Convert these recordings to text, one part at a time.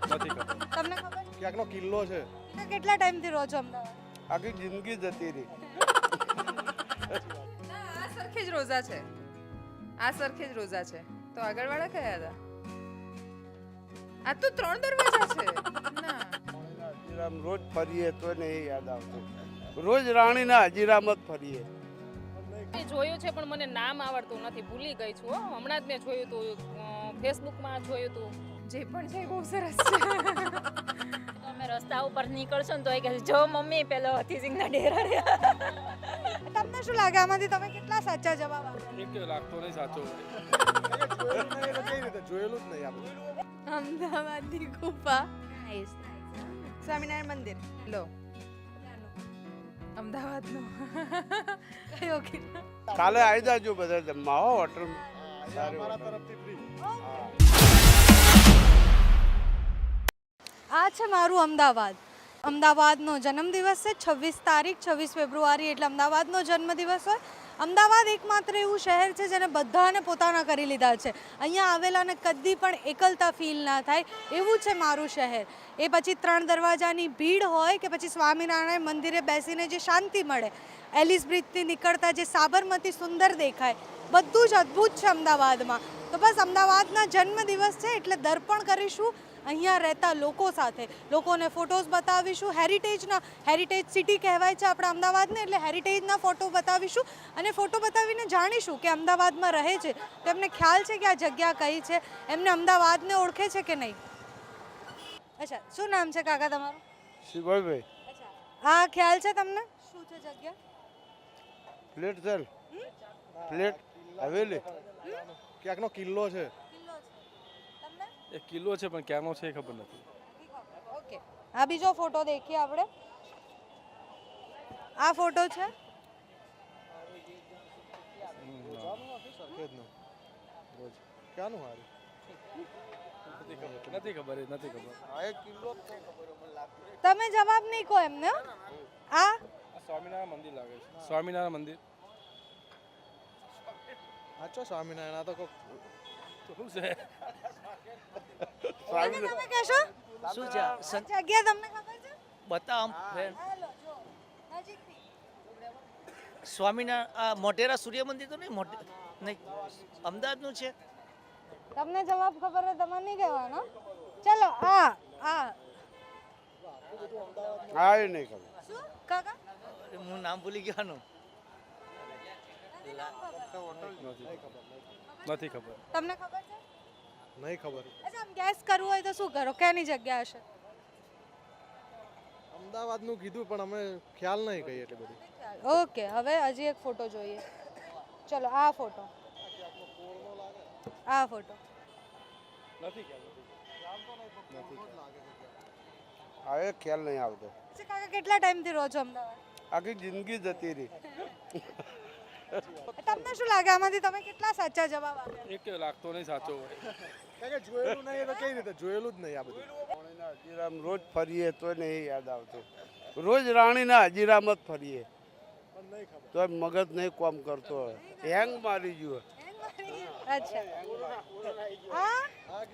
નથી ખબર. તમને ખબર ક્યાંકનો કિલ્લો છે. કેટલા ટાઈમથી રહો છો અમદાવાદ? આખી જિંદગી જતી રહી. આ સરખેજ રોઝા છે. આ સરખેજ રોઝા છે. તો આગળવાળા કયા હતા? આ તો 3 દરવાજા છે. ના હજીરામ રોજ ફરીએ તો નહીં યાદ આવતું. રોજ રાણીના હજીરામ જ ફરીએ. મેં જોયું છે પણ મને નામ આવડતું નથી, ભૂલી ગઈ છું. હમણાં જ મેં જોયું હતું, ફેસબુકમાં જોયું હતું. જે પણ છે એ બહુ સરસ છે. તમે રસ્તા ઉપર નીકળશો ને તો એ કહે જો મમ્મી પેલો હથીસિંગના ડેરા રહ્યા. તમને શું લાગે આમાંથી તમે કેટલા સાચા જવાબ આપ્યા? એક લાગતો નહીં સાચો હોય. જોયેલું જ નહીં આપણે. અમદાવાદની ગુફા, સ્વામિનારાયણ મંદિર, લો અમદાવાદનો કયો કિલ્લો? કાલે આવી જાજો બધા જમવા હો હોટલ. આ છે મારું અમદાવાદ. અમદાવાદનો જન્મદિવસ છે 26 તારીખ, 26 ફેબ્રુઆરી એટલે અમદાવાદનો જન્મદિવસ હોય. અમદાવાદ એકમાત્ર એવું શહેર છે જેને બધાને પોતાના કરી લીધા છે. અહીંયા આવેલાને કદી પણ એકલતા ફીલ ના થાય એવું છે મારું શહેર. એ પછી 3 દરવાજાની ભીડ હોય કે પછી સ્વામિનારાયણ મંદિરે બેસીને જે શાંતિ મળે, એલિસ બ્રિજથી નીકળતા જે સાબરમતી સુંદર દેખાય, બધું જ અદ્ભુત છે અમદાવાદમાં. તો બસ અમદાવાદના જન્મદિવસ છે એટલે દર્પણ કરીશું અહીંયા રહેતા લોકો સાથે, લોકોને ફોટોઝ બતાવીશું. હેરિટેજ સિટી કહેવાય છે આપણા અમદાવાદને, એટલે હેરિટેજના ફોટો બતાવીશું અને ફોટો બતાવીને જાણીશું કે અમદાવાદમાં રહે છે તો એમને ખ્યાલ છે કે આ જગ્યા કઈ છે, એમને અમદાવાદને ઓળખે છે કે નહીં. અચ્છા, શું નામ છે કાકા તમારું? શિવાભાઈ. અચ્છા, હા ખ્યાલ છે તમને શું છે જગ્યા? પ્લેટ ચાલ પ્લેટ હવેલી ક્યાંકનો કિલ્લો છે. એક કિલ્લો છે પણ ક્યાંનો છે એ ખબર નથી. ઓકે, આ બીજો ફોટો દેખીએ આપણે. આ ફોટો છે ક્યાંનું હારું નથી ખબર. તમે જવાબ નહીં કહો એમને. આ સ્વામિનારાયણ મંદિર લાગે છે. સ્વામિનારાયણ મંદિર સાચો સ્વામિનારાયણ. આ તો કોક શું છે? તમે કહેશો શું છે જગ્યા તમને ખબર છે? બતાવ ફ્રેન્ડ. હાલો જો નજીકથી. સ્વામિનારાયણ મોટેરા સૂર્ય મંદિર તો નહીં નહીં અમદાવાદનું છે. તમને જવાબ ખબર હોય તમારે નહીં કહેવાનો. ચલો આ હા એ નહીં ખબર. શું કાકા? હું નામ ભૂલી ગયાનું. નથી ખબર. તમને ખબર છે? નહીં ખબર. અચ્છા, આમ ગેસ કરવું હોય તો શું કરો? કેની જગ્યા હશે? અમદાવાદનું કીધું પણ અમે ખ્યાલ નહીં કઈ એટલે બધું. ઓકે, હવે હજી એક ફોટો જોઈએ. ચલો આ ફોટો, આ ફોટો. નથી ખ્યાલ. હવે ખ્યાલ નહીં આવતો. અચ્છા કાકા, કેટલા ટાઈમથી રહો છો અમદાવાદ? આખી જિંદગી જતી રહી. તમને શું લાગે આમાંથી તમે કેટલા સાચા જવાબ આપ્યા? એક લાગતો નહીં સાચો હોય. જોયેલું નહીં તો કઈ રીતે જોયેલું જ નહીં આ બધું. હજીરામ રોજ ફરીએ તો નહીં યાદ આવતું. રોજ રાણીના હજીરામ જ ફરીએ તો મગજ નહીં કામ કરતો હોય. હેંગ મારી ગયો. અચ્છા,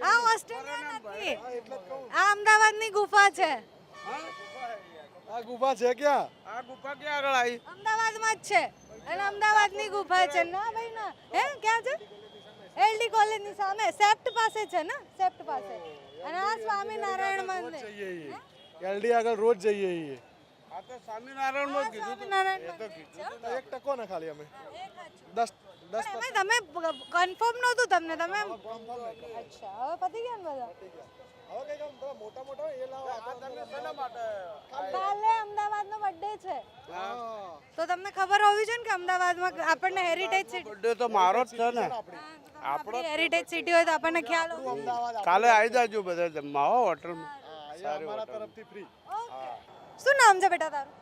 આ ઓસ્ટ્રેલિયા નથી, આ અમદાવાદની ગુફા છે. આ ગુફા છે ક્યાં? આ ગુફા ક્યાં આગળ આવી? અમદાવાદમાં જ છે અને અમદાવાદની ગુફા છે. ના ભાઈ ના. હે ક્યાં છે? એલડી કોલેજની સામે સેપ્ટ પાસે છે ને, સેપ્ટ પાસે. અને આ સ્વામિનારાયણ મંદિર. એલડી આગળ રોજ જઈએ છીએ. આ તો સ્વામિનારાયણ માં કીધું. સ્વામિનારાયણ મંદિર છે. એક ટકો ને ખાલી અમે 10 તમે કન્ફર્મ નહોતું તમને, તમે અચ્છા હવે પતી ગયા ને બધા. મોટા મોટા એ લાવો. કાલે અમદાવાદનો બર્થડે છે તો તમને ખબર હોવી જોઈએ ને કે અમદાવાદમાં આપણને હેરિટેજ સિટી, બર્થડે તો મારો જ છે ને. આપણો હેરિટેજ સિટી હોય તો આપણને ખ્યાલ હોવો. કાલે આવી જાજો બધા જમવા હો હોટલમાં. અમારા તરફથી ફ્રી. શું નામ છે બેટા તારું?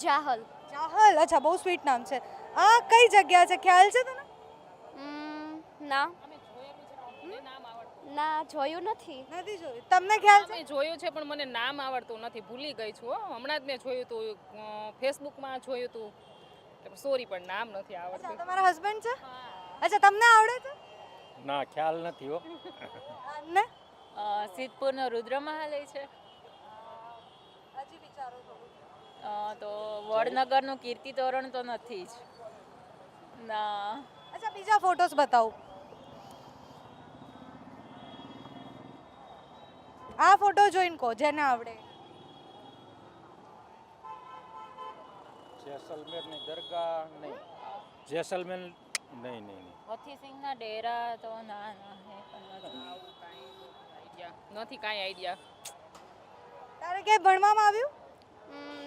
જાહલ. ચાહલ. અચ્છા, બહુ સ્વીટ નામ છે. આ કઈ જગ્યા છે, ખ્યાલ છે તને? ના ના જોયું નથી. નથી જોયું. તમને ખ્યાલ છે? મેં જોયું છે પણ મને નામ આવડતું નથી, ભૂલી ગઈ છું. હમણાં જ મેં જોયું હતું, ફેસબુકમાં જોયું હતું. સોરી પણ નામ નથી આવડતું. તમારા હસબન્ડ છે? અચ્છા, તમને આવડે છે? ના ખ્યાલ નથી હો. ને સિદ્ધપુરનો રુદ્રમહાલય છે. હજી વિચારો થોડું. તો વડનગરનું કીર્તિ તોરણ તો નથી જ. ના. અચ્છા બીજા ફોટોસ બતાવું. આ ફોટો જોઈને કહો જેને આવડે. જેસલમેરની દરગાહ નહીં. જેસલમેર નહીં નહીં નહીં. હથીસિંહના ડેરા તો ના ના એ પણ નથી. નથી કાંઈ આઈડિયા. તારે ક્યાંય ભણવામાં આવ્યું?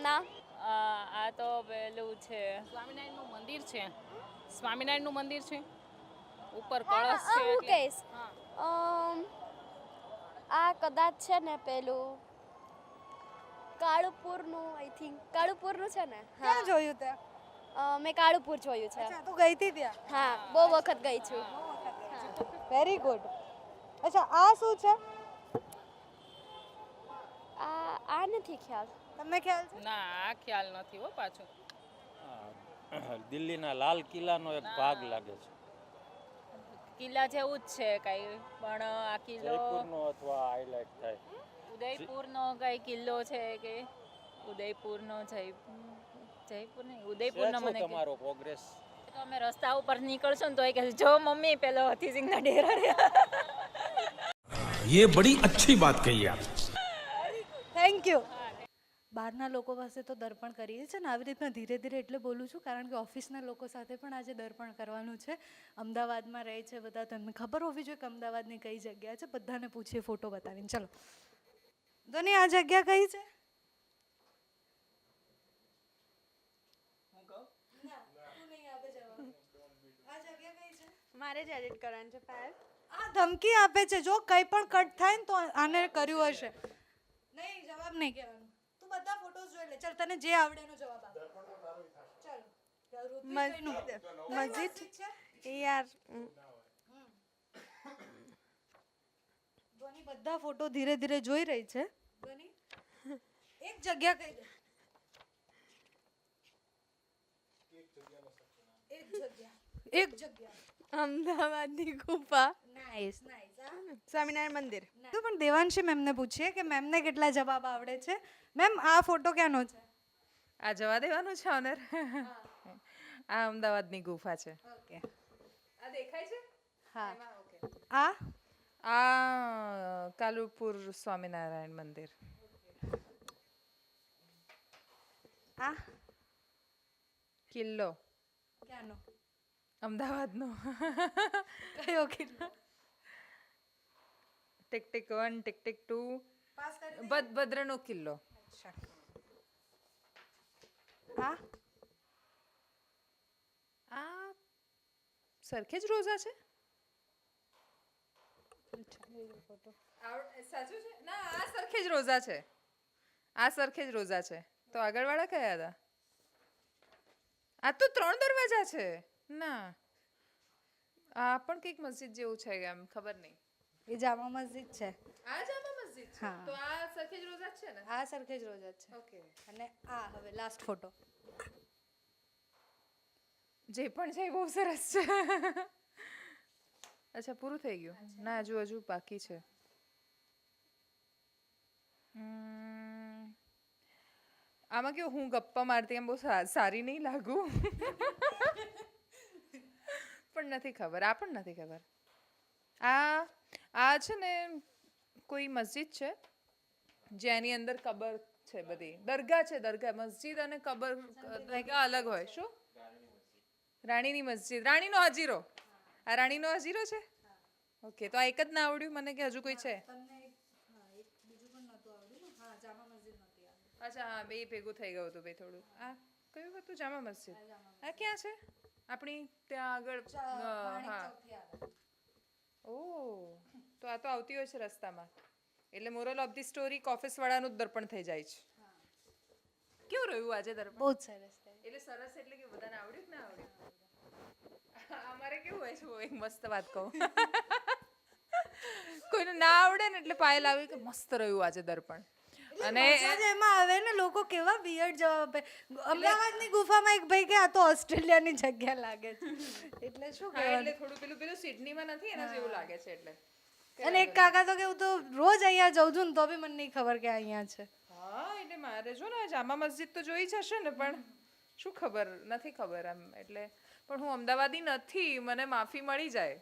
ના. આ તો પેલું છે સ્વામિનારાયણનું મંદિર છે. સ્વામિનારાયણનું મંદિર છે. ઉપર કળશ છે. હું એટલે- કહીશ હા. આ કદાચ છે ને પેલું કાળુપુરનું આઈ થિંક કાળુપુરનું છે ને ક્યાં જોયું ત્યાં? મેં કાળુપુર જોયું છે. અચ્છા તું ગઈ હતી ત્યાં? હા બહુ વખત ગઈ છું. Very good. અચ્છા આ શું છે? આ નથી ખ્યાલ. તમને ખ્યાલ છે? ના આ ખ્યાલ નથી હો પાછું. દિલ્હીના લાલ કિલ્લાનો એક ભાગ લાગે છે. કિલ્લા જેવું જ છે કઈ પણ આ કિલ્લો જયપુરનો અથવા હાઇલાઇટ થાય. ઉદયપુરનો કઈ કિલ્લો છે કે ઉદયપુરનો જયપુર નહીં ઉદયપુરનો છે મને શું તમારો પ્રોગ્રેસ? તો અમે રસ્તા ઉપર નીકળશું ને તો એ કહે જો મમ્મી પેલો હથીસિંહના ડેરા રહ્યા. ये बड़ी अच्छी बात कही आप. Thank you. બહારના લોકો પાસે તો દર્પણ કરીએ છીએ ને આવી રીતના ધીરે ધીરે એટલે બોલું છું કારણ કે ઓફિસના લોકો સાથે પણ આજે દર્પણ કરવાનું છે. અમદાવાદમાં રહે છે બધા, તમને ખબર હોવી જોઈએ કે અમદાવાદની કઈ જગ્યા છે. બધાને પૂછીએ ફોટો બતાવીને. ચલો ધોની આ જગ્યા કઈ છે? મારે જ એડિટ કરવાનું છે ફાઇલ. આ ધમકી આપે છે જો કંઈ પણ કટ થાય ને તો આને કર્યું હશે. નહીં જવાબ નહીં કહેવાનું. તું બધા ફોટોસ જોઈ લે. ચાલ તને જે આવડે એનો જવાબ આપ. ચાલો મસ્જિદ યાર ધ્વની બધા ફોટો ધીરે ધીરે જોઈ રહી છે. ધ્વની એક જગ્યા કહી દે. એક જગ્યા. અમદાવાદની ગુફા. Nice nice. સ્વામિનારાયણ મંદિર. તો પણ દેવાંશી મેમને પૂછીએ કે મેમને કેટલા જવાબ આવડે છે. મેમ આ ફોટો ક્યાંનો છે? આ જવા દેવાનું છે ઓનર. આ અમદાવાદની ગુફા છે. ઓકે આ દેખાય છે? હા. એમાં ઓકે. આ આ કાલુપુર સ્વામિનારાયણ મંદિર. આ કિલ્લો ક્યાંનો? અમદાવાદનો. કયો કિલ્લો? Tick tick 1 tick tick 2 pass કરી ભદ્રનો કિલ્લો. આ આ સરખેજ રોઝા છે? સાચું છે? ના આ સરખેજ રોઝા છે. આ સરખેજ રોઝા છે. તો આગળવાળા કયા હતા? આ તો 3 દરવાજા છે. ના આ પણ કંઈક મસ્જિદ જેવું છે એમ ખબર નહીં. એ જામા મસ્જિદ છે. આ જામા મસ્જિદ છે. હા. તો આ સરખેજ રોઝા જ છે ને? આ સરખેજ રોજા છે. ઓકે. અને આ હવે લાસ્ટ ફોટો. જે પણ છે એ બહુ સરસ છે. અચ્છા પૂરું થઈ ગયું? ના હજુ બાકી છે. આમાં કેવું હું ગપ્પા મારતી એમ બહુ સારી નહીં લાગુ. પણ નથી ખબર. આ પણ નથી ખબર. આ છે ને કોઈ મસ્જિદ છે જેની અંદર કબર છે બધી. દરગાહ છે દરગાહ. મસ્જિદ અને કબર દરગાહ અલગ હોય. શું? રાણીની મસ્જિદ. રાણીનો હજીરો. આ રાણીનો હજીરો છે? ઓકે તો આ એક જ ના આવડ્યું મને કે હજુ કોઈ છે? અચ્છા હા બે ભેગું થઈ ગયું હતું બે થોડું. આ કયું હતું? જામા મસ્જિદ. આ ક્યાં છે? આપણી ત્યાં આગળ. હા. ઓહ તો આ તો આવતી હોય છે રસ્તામાં. એટલે moral of the story office વાળાનું જ દર્પણ થઈ જાય છે. કેવું રહ્યું આજે દર્પણ? બહુ જ સરસ છે. એટલે સરસ એટલે કે બધાને આવડ્યું કે ના આવડ્યું? અમારે કેવું હોય છે એક મસ્ત વાત કહું. કોઈને ના આવડે ને એટલે પાયલ આવી કે મસ્ત રહ્યું આજે દર્પણ. અને મજા જ એમાં આવે ને, લોકો કેવા વિયર્ડ જવાબ આપે. અમદાવાદની ગુફામાં એક ભાઈ કે આ તો ઓસ્ટ્રેલિયાની જગ્યા લાગે છે, એટલે શું હા, કહેવાનું. એટલે થોડું પેલું સિડનીમાં નથી એના જેવું લાગે છે એટલે. અને એક કાકા તો કે હું તો રોજ અહીંયા જાઉં છું ને તો બી મને નહીં ખબર કે અહીંયા છે. હા, એટલે મારે જો ને જામા મસ્જિદ તો જોઈ જ હશે ને, પણ શું ખબર નથી ખબર એમ. એટલે પણ હું અમદાવાદી નથી, મને માફી મળી જાય.